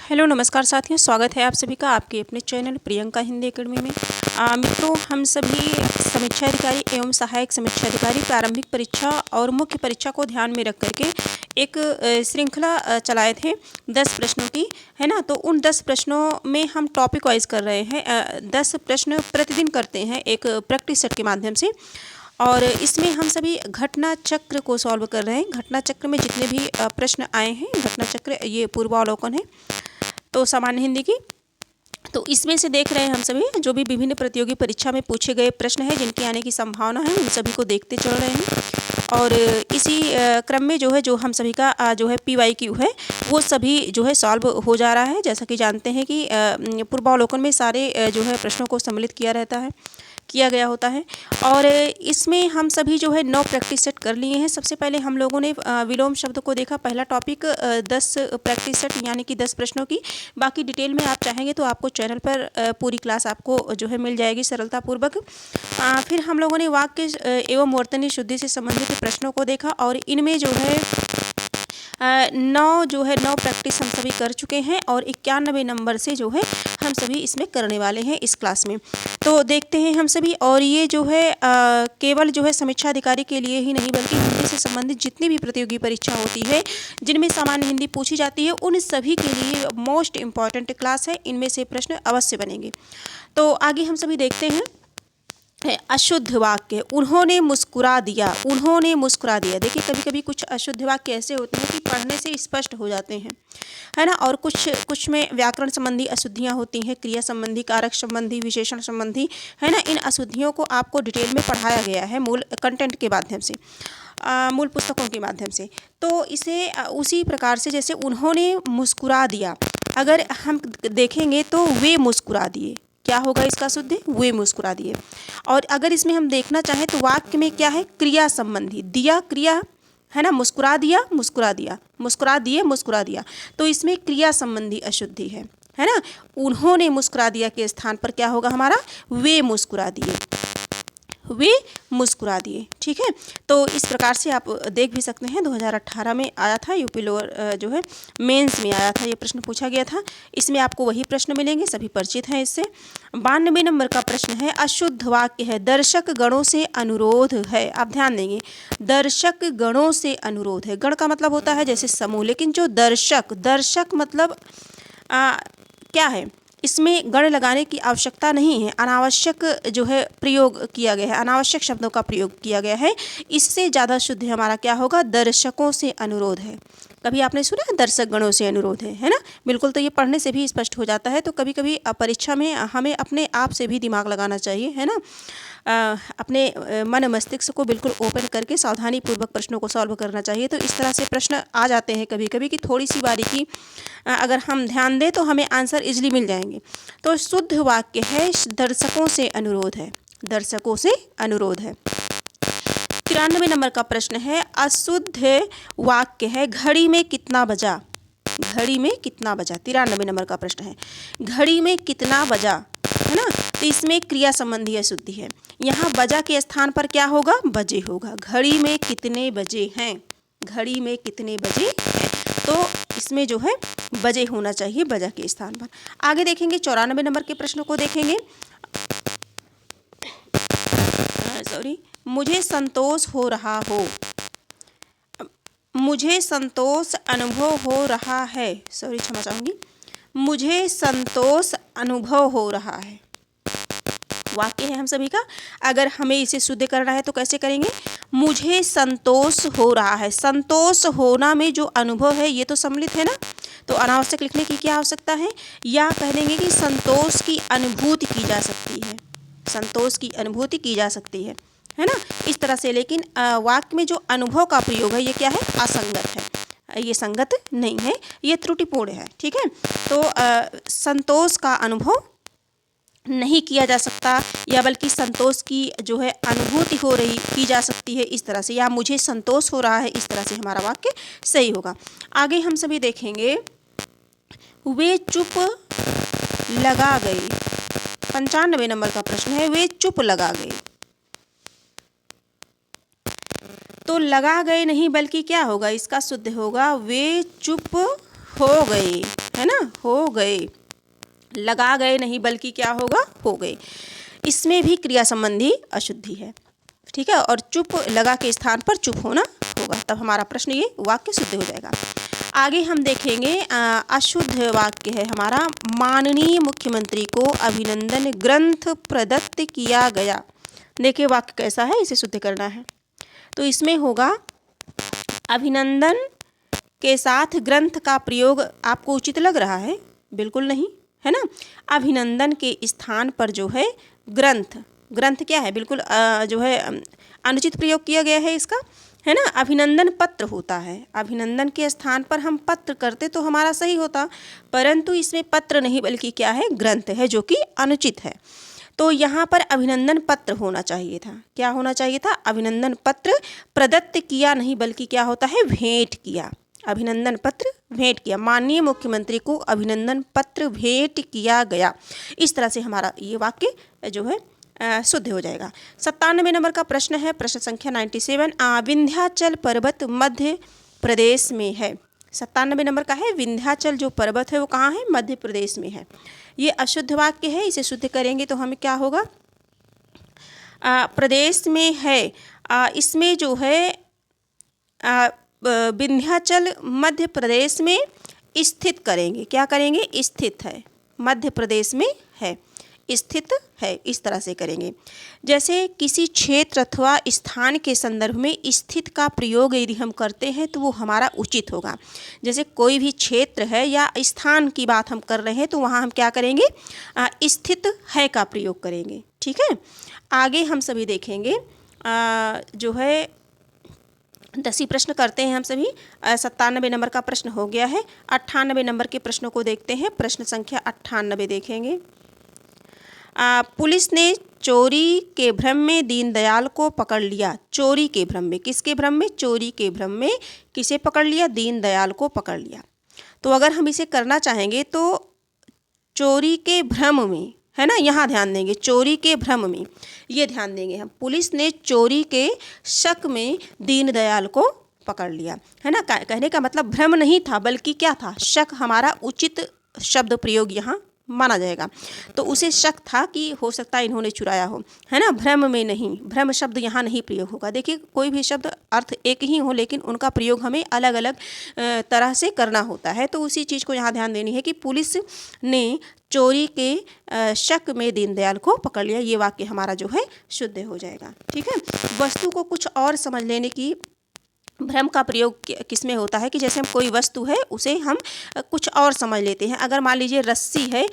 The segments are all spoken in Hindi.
हेलो नमस्कार साथियों, स्वागत है आप सभी का आपके अपने चैनल प्रियंका हिंदी एकेडमी में। मित्रों, हम सभी समीक्षा अधिकारी एवं सहायक समीक्षा अधिकारी प्रारंभिक परीक्षा और मुख्य परीक्षा को ध्यान में रख करके एक श्रृंखला चलाए थे 10 प्रश्नों की, है ना। तो उन 10 प्रश्नों में हम टॉपिक वाइज कर रहे हैं। 10 प्रश्न प्रतिदिन करते हैं एक प्रैक्टिस सेट के माध्यम से, और इसमें हम सभी घटना चक्र को सॉल्व कर रहे हैं। घटना चक्र में जितने भी प्रश्न आए हैं, घटना चक्र ये पूर्वावलोकन है तो सामान्य हिंदी की, तो इसमें से देख रहे हैं हम सभी जो भी विभिन्न प्रतियोगी परीक्षा में पूछे गए प्रश्न हैं जिनके आने की संभावना है, उन सभी को देखते चल रहे हैं। और इसी क्रम में जो है जो हम सभी का जो है PYQ है वो सभी जो है सॉल्व हो जा रहा है। जैसा कि जानते हैं कि पूर्वावलोकन में सारे जो है प्रश्नों को सम्मिलित किया गया होता है। और इसमें हम सभी जो है 9 प्रैक्टिस सेट कर लिए हैं। सबसे पहले हम लोगों ने विलोम शब्द को देखा। पहला टॉपिक 10 प्रैक्टिस सेट यानी कि 10 प्रश्नों की। बाकी डिटेल में आप चाहेंगे तो आपको चैनल पर पूरी क्लास आपको जो है मिल जाएगी सरलतापूर्वक। फिर हम लोगों ने वाक्य एवं वर्तनी शुद्धि से संबंधित प्रश्नों को देखा, और इनमें जो है 9 प्रैक्टिस हम सभी कर चुके हैं, और 91 नंबर से जो है हम सभी इसमें करने वाले हैं इस क्लास में। तो देखते हैं हम सभी। और ये जो है केवल जो है समीक्षा अधिकारी के लिए ही नहीं, बल्कि हिंदी से संबंधित जितनी भी प्रतियोगी परीक्षा होती है जिनमें सामान्य हिंदी पूछी जाती है, उन सभी के लिए मोस्ट इम्पॉर्टेंट क्लास है। इनमें से प्रश्न अवश्य बनेंगे। तो आगे हम सभी देखते हैं। अशुद्ध वाक्य, उन्होंने मुस्कुरा दिया। उन्होंने मुस्कुरा दिया। देखिए, कभी कभी कुछ अशुद्ध वाक्य ऐसे होते हैं कि पढ़ने से स्पष्ट हो जाते हैं, है ना। और कुछ में व्याकरण संबंधी अशुद्धियाँ होती हैं, क्रिया संबंधी, कारक संबंधी, विशेषण संबंधी, है ना। इन अशुद्धियों को आपको डिटेल में पढ़ाया गया है मूल कंटेंट के माध्यम से, मूल पुस्तकों के माध्यम से। तो इसे उसी प्रकार से जैसे उन्होंने मुस्कुरा दिया, अगर हम देखेंगे तो वे मुस्कुरा दिए, क्या होगा इसका शुद्ध? वे मुस्कुरा दिए। और अगर इसमें हम देखना चाहें तो वाक्य में क्या है? क्रिया संबंधी, दिया क्रिया, है ना। मुस्कुरा दिया, मुस्कुरा दिया, मुस्कुरा दिए, मुस्कुरा दिया। तो इसमें क्रिया संबंधी अशुद्धि है ना। उन्होंने मुस्कुरा दिया के स्थान पर क्या होगा हमारा? वे मुस्कुरा दिए, वे मुस्कुरा दिए। ठीक है। तो इस प्रकार से आप देख भी सकते हैं, 2018 में आया था, यूपी लोअर जो है मेंस में आया था, ये प्रश्न पूछा गया था। इसमें आपको वही प्रश्न मिलेंगे, सभी परिचित हैं इससे। 92 नंबर का प्रश्न है, अशुद्ध वाक्य है, दर्शक गणों से अनुरोध है। आप ध्यान देंगे, दर्शक गणों से अनुरोध है। गण का मतलब होता है जैसे समूह, लेकिन जो दर्शक मतलब क्या है? इसमें गण लगाने की आवश्यकता नहीं है। अनावश्यक जो है प्रयोग किया गया है, अनावश्यक शब्दों का प्रयोग किया गया है। इससे ज़्यादा शुद्ध हमारा क्या होगा? दर्शकों से अनुरोध है। कभी आपने सुना है दर्शक गणों से अनुरोध है ना। बिल्कुल, तो ये पढ़ने से भी स्पष्ट हो जाता है। तो कभी कभी परीक्षा में हमें अपने आप से भी दिमाग लगाना चाहिए, है ना। अपने मन मस्तिष्क को बिल्कुल ओपन करके सावधानी पूर्वक प्रश्नों को सॉल्व करना चाहिए। तो इस तरह से प्रश्न आ जाते हैं कभी कभी कि थोड़ी सी बारीकी अगर हम ध्यान दें तो हमें आंसर इजली मिल जाएंगे। तो शुद्ध वाक्य है, दर्शकों से अनुरोध है, दर्शकों से अनुरोध है। 93 नंबर का प्रश्न है, अशुद्ध वाक्य है, घड़ी में कितना बजा। घड़ी में कितना बजा, 93 नंबर का प्रश्न है, घड़ी में कितना बजा, है ना। तो इसमें क्रिया संबंधी अशुद्धि है। यहाँ बजा के स्थान पर क्या होगा? बजे होगा। घड़ी में कितने बजे हैं, घड़ी में कितने बजे हैं, तो इसमें जो है बजे होना चाहिए, बजा के स्थान पर। आगे देखेंगे 94 नंबर के प्रश्नों को देखेंगे। मुझे संतोष हो रहा हो, मुझे संतोष अनुभव हो रहा है, क्षमा चाहूँगी, मुझे संतोष अनुभव हो रहा है। वाक्य है हम सभी का। अगर हमें इसे शुद्ध करना है तो कैसे करेंगे? मुझे संतोष हो रहा है। संतोष होना में जो अनुभव है ये तो सम्मिलित है ना, तो अनावश्यक लिखने की क्या आवश्यकता है? या कह देंगे कि संतोष की अनुभूति की जा सकती है, संतोष की अनुभूति की जा सकती है ना, इस तरह से। लेकिन वाक्य में जो अनुभव का प्रयोग है ये क्या है? असंगत है, ये संगत नहीं है, ये त्रुटिपूर्ण है। ठीक है। तो संतोष का अनुभव नहीं किया जा सकता, या बल्कि संतोष की जो है अनुभूति हो रही की जा सकती है, इस तरह से। या मुझे संतोष हो रहा है, इस तरह से हमारा वाक्य सही होगा। आगे हम सभी देखेंगे, वे चुप लगा गए। 95 नंबर का प्रश्न है, वे चुप लगा गए। तो लगा गए नहीं, बल्कि क्या होगा? इसका शुद्ध होगा वे चुप हो गए, है ना, हो गए, लगा गए नहीं बल्कि क्या होगा, हो गए। इसमें भी क्रिया संबंधी अशुद्धि है, ठीक है। और चुप, लगा के स्थान पर चुप होना होगा, तब हमारा प्रश्न ये वाक्य शुद्ध हो जाएगा। आगे हम देखेंगे अशुद्ध वाक्य है हमारा, माननीय मुख्यमंत्री को अभिनंदन ग्रंथ प्रदत्त किया गया। देखिए वाक्य कैसा है, इसे शुद्ध करना है। तो इसमें होगा अभिनंदन के साथ ग्रंथ का प्रयोग आपको उचित लग रहा है? बिल्कुल नहीं, है ना। अभिनंदन के स्थान पर जो है ग्रंथ, ग्रंथ क्या है, बिल्कुल जो है अनुचित प्रयोग किया गया है इसका, है ना। अभिनंदन पत्र होता है, अभिनंदन के स्थान पर हम पत्र करते तो हमारा सही होता, परंतु इसमें पत्र नहीं बल्कि क्या है, ग्रंथ है, जो कि अनुचित है। तो यहाँ पर अभिनंदन पत्र होना चाहिए था। क्या होना चाहिए था? अभिनंदन पत्र, प्रदत्त किया नहीं बल्कि क्या होता है, भेंट किया। अभिनंदन पत्र भेंट किया, माननीय मुख्यमंत्री को अभिनंदन पत्र भेंट किया गया। इस तरह से हमारा ये वाक्य जो है शुद्ध हो जाएगा। 97 नंबर का प्रश्न है, प्रश्न संख्या 97, विंध्याचल पर्वत मध्य प्रदेश में है। 97 नंबर का है, विंध्याचल जो पर्वत है वो कहाँ है, मध्य प्रदेश में है। ये अशुद्ध वाक्य है, इसे शुद्ध करेंगे तो हमें क्या होगा, प्रदेश में है, इसमें जो है विंध्याचल मध्य प्रदेश में स्थित करेंगे। क्या करेंगे, स्थित है, मध्य प्रदेश में है, स्थित है, इस तरह से करेंगे। जैसे किसी क्षेत्र अथवा स्थान के संदर्भ में स्थित का प्रयोग यदि हम करते हैं तो वो हमारा उचित होगा। जैसे कोई भी क्षेत्र है या स्थान की बात हम कर रहे हैं तो वहाँ हम क्या करेंगे, स्थित है का प्रयोग करेंगे, ठीक है। आगे हम सभी देखेंगे जो है 10 प्रश्न करते हैं हम सभी। 97 नंबर का प्रश्न हो गया है। 98 नंबर के प्रश्नों को देखते हैं। प्रश्न संख्या 98 देखेंगे। पुलिस ने चोरी के भ्रम में दीनदयाल को पकड़ लिया। चोरी के भ्रम में, किसके भ्रम में, चोरी के भ्रम में किसे पकड़ लिया, दीनदयाल को पकड़ लिया। तो अगर हम इसे करना चाहेंगे तो चोरी के भ्रम में, है ना, यहाँ ध्यान देंगे, चोरी के भ्रम में, ये ध्यान देंगे हम। पुलिस ने चोरी के शक में दीनदयाल को पकड़ लिया, है ना। कहने का मतलब भ्रम नहीं था बल्कि क्या था, शक। हमारा उचित शब्द प्रयोग यहाँ माना जाएगा। तो उसे शक था कि हो सकता है इन्होंने चुराया हो, है ना, भ्रम में नहीं। भ्रम शब्द यहाँ नहीं प्रयोग होगा। देखिए कोई भी शब्द अर्थ एक ही हो लेकिन उनका प्रयोग हमें अलग अलग तरह से करना होता है। तो उसी चीज़ को यहाँ ध्यान देनी है कि पुलिस ने चोरी के शक में दीनदयाल को पकड़ लिया। ये वाक्य हमारा जो है शुद्ध हो जाएगा, ठीक है। वस्तु को कुछ और समझ लेने की भ्रम का प्रयोग किसमें होता है कि जैसे हम कोई वस्तु है उसे हम कुछ और समझ लेते हैं। अगर मान लीजिए रस्सी है,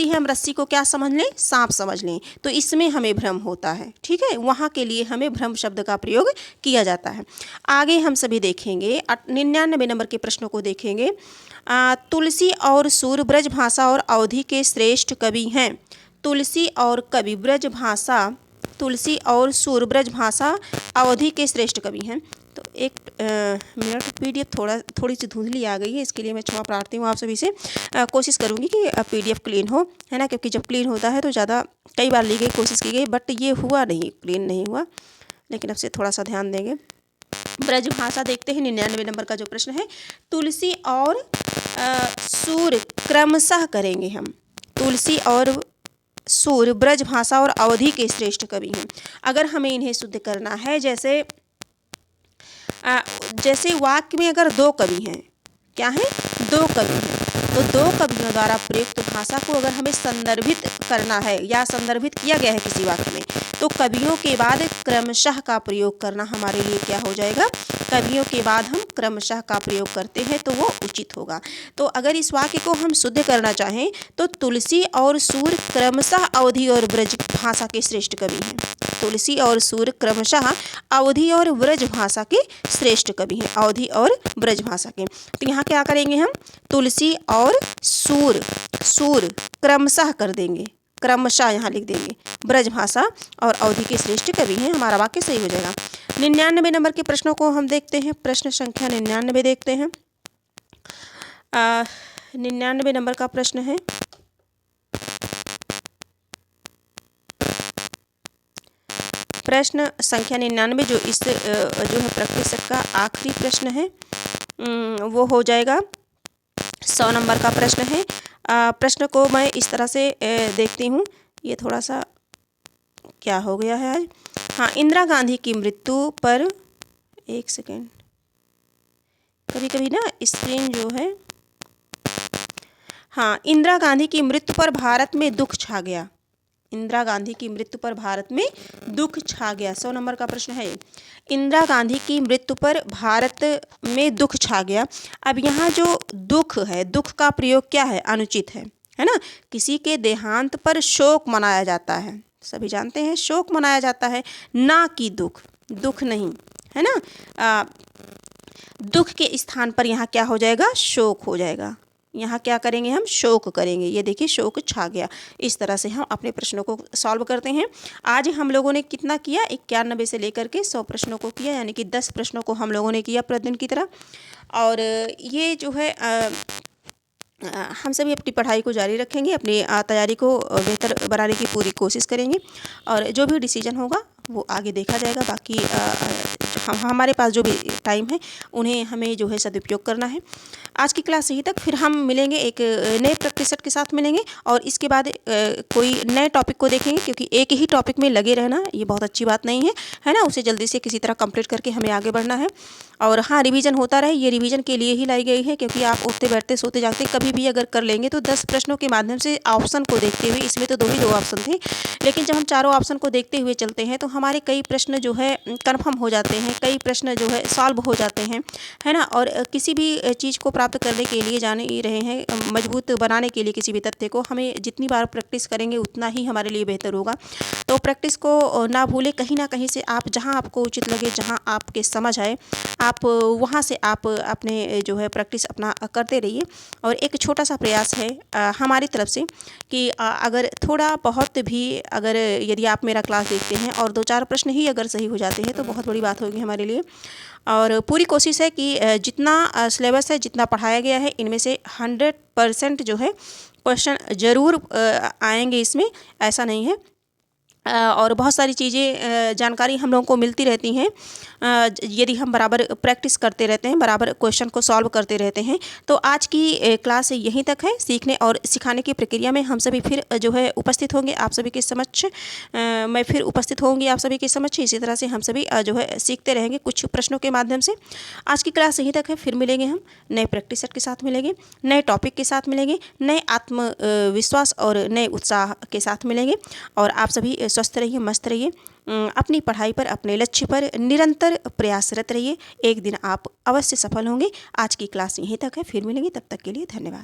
हम रस्सी को क्या समझ लें, सांप समझ लें, तो इसमें हमें भ्रम होता है, ठीक है। वहाँ के लिए हमें भ्रम शब्द का प्रयोग किया जाता है। आगे हम सभी देखेंगे 99 नंबर के प्रश्नों को देखेंगे। तुलसी और सूर ब्रज भाषा और अवधि के श्रेष्ठ कवि हैं। तुलसी और कवि ब्रज भाषा, तुलसी और सूर ब्रज भाषा अवधि के श्रेष्ठ कवि हैं। तो एक मिनट, PDF थोड़ी सी धुंधली आ गई है, इसके लिए मैं क्षमा प्रार्थी हूँ आप सभी से। कोशिश करूँगी कि PDF क्लीन हो, है ना, क्योंकि जब क्लीन होता है तो ज़्यादा कई बार ली गई, कोशिश की गई, बट ये हुआ नहीं, क्लीन नहीं हुआ। लेकिन अब से थोड़ा सा ध्यान देंगे। ब्रज भाषा देखते हैं 99 नंबर का जो प्रश्न है। तुलसी और सूर क्रमशः करेंगे हम। तुलसी और सूर ब्रज भाषा और अवधि के श्रेष्ठ कवि हैं। अगर हमें इन्हें शुद्ध करना है, जैसे वाक्य में अगर 2 कवि हैं, क्या है, 2 कवि हैं, तो 2 कवियों द्वारा प्रयुक्त भाषा को अगर हमें संदर्भित करना है या संदर्भित किया गया है किसी वाक्य में, तो कवियों के बाद क्रमशः का प्रयोग करना हमारे लिए क्या हो जाएगा, कवियों के बाद हम क्रमशः का प्रयोग करते हैं तो वो उचित होगा। तो अगर इस वाक्य को हम शुद्ध करना चाहें तो तुलसी और सूर क्रमशः अवधि और ब्रज भाषा के श्रेष्ठ कवि हैं। तुलसी और सूर क्रमशः अवधि और ब्रज भाषा के श्रेष्ठ कवि हैं, अवधि और ब्रज भाषा के। तो यहाँ क्या करेंगे हम, तुलसी और सूर क्रमशः कर देंगे, क्रमशः यहाँ लिख देंगे, ब्रज भाषा और अवधि के श्रेष्ठ कवि हैं, हमारा वाक्य सही हो जाएगा। 99 नंबर के प्रश्नों को हम देखते हैं। प्रश्न संख्या 99 देखते हैं। 99 नंबर का प्रश्न है, प्रश्न संख्या 99 जो इस जो है प्रैक्टिस सेट का आखिरी प्रश्न है, वो हो जाएगा 100 नंबर का प्रश्न है। प्रश्न को मैं इस तरह से देखती हूँ। ये थोड़ा सा क्या हो गया है आज। हाँ, इंदिरा गांधी की मृत्यु पर, एक सेकेंड, कभी कभी ना स्क्रीन जो है, हाँ, इंदिरा गांधी की मृत्यु पर भारत में दुख छा गया। इंदिरा गांधी की मृत्यु पर भारत में दुख छा गया, 100 नंबर का प्रश्न है। इंदिरा गांधी की मृत्यु पर भारत में दुख छा गया। अब यहाँ जो दुख है, दुख का प्रयोग क्या है, अनुचित है ना। किसी के देहांत पर शोक मनाया जाता है, सभी जानते हैं शोक मनाया जाता है, ना कि दुख, दुख नहीं, है ना। दुख के स्थान पर यहाँ क्या हो जाएगा, शोक हो जाएगा। यहाँ क्या करेंगे, हम शोक करेंगे। ये देखिए शोक छा गया। इस तरह से हम अपने प्रश्नों को सॉल्व करते हैं। आज हम लोगों ने कितना किया, 91 से लेकर के 100 प्रश्नों को किया, यानी कि 10 प्रश्नों को हम लोगों ने किया प्रतिदिन की तरह। और ये जो है हम सभी अपनी पढ़ाई को जारी रखेंगे, अपनी तैयारी को बेहतर बनाने की पूरी कोशिश करेंगे, और जो भी डिसीजन होगा वो आगे देखा जाएगा। बाकी हमारे पास जो भी टाइम है उन्हें हमें जो है सदुपयोग करना है। आज की क्लास यहीं तक, फिर हम मिलेंगे एक नए प्रैक्टिस सेट के साथ मिलेंगे, और इसके बाद कोई नए टॉपिक को देखेंगे, क्योंकि एक ही टॉपिक में लगे रहना ये बहुत अच्छी बात नहीं है ना। उसे जल्दी से किसी तरह कंप्लीट करके हमें आगे बढ़ना है। और हाँ, रिवीजन होता रहे, ये रिवीजन के लिए ही लाई गई है, क्योंकि आप उठते बैठते सोते जागते कभी भी अगर कर लेंगे तो 10 प्रश्नों के माध्यम से ऑप्शन को देखते हुए, इसमें तो दो ऑप्शन थे, लेकिन जब हम चारों ऑप्शन को देखते हुए चलते हैं तो हमारे कई प्रश्न जो है कन्फर्म हो जाते हैं, कई प्रश्न जो है सॉल्व हो जाते हैं, है ना। और किसी भी चीज़ को प्राप्त करने के लिए, जान ही रहे हैं, मजबूत बनाने के लिए किसी भी तथ्य को हमें जितनी बार प्रैक्टिस करेंगे उतना ही हमारे लिए बेहतर होगा। तो प्रैक्टिस को ना भूलें, कहीं ना कहीं से आप जहाँ आपको उचित लगे, जहाँ आपके समझ आए, आप वहाँ से आप अपने जो है प्रैक्टिस अपना करते रहिए। और एक छोटा सा प्रयास है हमारी तरफ से कि अगर थोड़ा बहुत भी, अगर यदि आप मेरा क्लास देखते हैं और 2-4 प्रश्न ही अगर सही हो जाते हैं तो बहुत बड़ी बात होगी हमारे लिए। और पूरी कोशिश है कि जितना सिलेबस है, जितना पढ़ाया गया है, इनमें से 100% जो है क्वेश्चन ज़रूर आएंगे इसमें, ऐसा नहीं है। और बहुत सारी चीज़ें, जानकारी हम लोगों को मिलती रहती हैं यदि हम बराबर प्रैक्टिस करते रहते हैं, बराबर क्वेश्चन को सॉल्व करते रहते हैं। तो आज की क्लास यहीं तक है। सीखने और सिखाने की प्रक्रिया में हम सभी फिर जो है उपस्थित होंगे आप सभी के समक्ष, मैं फिर उपस्थित होंगी आप सभी के समक्ष। इसी तरह से हम सभी जो है सीखते रहेंगे कुछ प्रश्नों के माध्यम से। आज की क्लास यहीं तक है, फिर मिलेंगे हम नए प्रैक्टिस सेट के साथ, मिलेंगे नए टॉपिक के साथ, मिलेंगे नए आत्मविश्वास और नए उत्साह के साथ मिलेंगे। और आप सभी स्वस्थ रहिए, मस्त रहिए, अपनी पढ़ाई पर, अपने लक्ष्य पर निरंतर प्रयासरत रहिए। एक दिन आप अवश्य सफल होंगे। आज की क्लास यहीं तक है, फिर मिलेंगे, तब तक के लिए धन्यवाद।